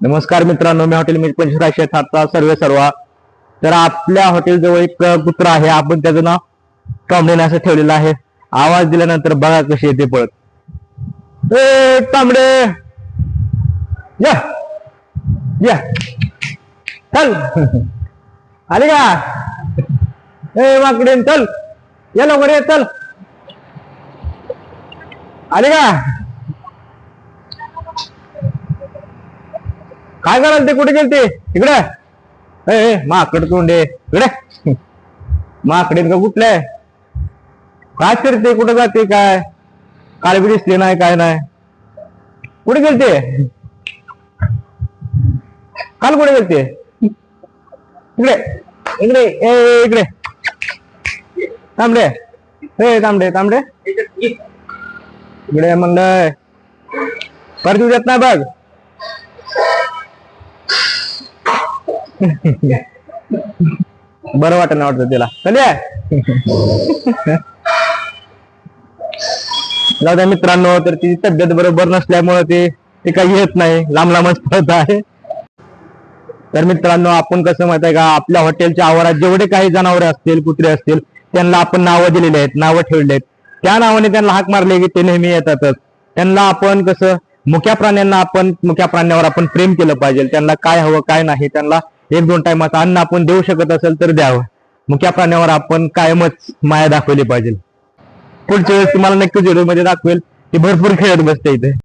नमस्कार मित्रांनो, मी हॉटेल मी पंचराशेचा सर्व तर आपल्या हॉटेल जवळ एक कुत्रा आहे. आपण त्याचं नाव टॉमडेन असं ठेवलेलं आहे. आवाज दिल्यानंतर बघा कशी येते पळत. ए टॉमडे, या या चल आले का? ए माकडे चल, या लवकर ये, चल आले का? काय कराल ते? कुठे गेलते? इकडे माकड तोंडे इकडे. माकडे का कुठले? काय फिरते? कुठे जाते? काय काल बी दिसले नाही, काय नाही. कुठे गेलते? काल कुठे गेलते? इकडे इकडे इकडे तांबडे. तांबडे तांबडे इकडे म्हणलं. परत येत नाही बघ. बरं वाटत नाही वाटतं त्याला. जाऊ द्या मित्रांनो, तर ती तब्येत बरोबर नसल्यामुळे ते काही येत नाही, लांब लांबच पळत आहे. तर मित्रांनो, आपण कसं माहित आहे का, आपल्या हॉटेलच्या आवारात जेवढे काही जनावरे असतील, कुत्रे असतील, त्यांना आपण नावं दिलेली आहेत, नावं ठेवलेली आहेत. त्या नावाने त्यांना हाक मारले की ते नेहमी येतातच. त्यांना आपण कसं मुक्या प्राण्यावर आपण प्रेम केलं पाहिजे. त्यांना काय हवं काय नाही, त्यांना 1-2 टायमाचं अन्न आपण देऊ शकत असेल तर द्यावं. मुक्या प्राण्यावर आपण कायमच माया दाखवली पाहिजे. पुढच्या वेळेस तुम्हाला नक्कीच व्हिडिओ मध्ये दाखवेल. ती भरपूर खेळत बसते इथे.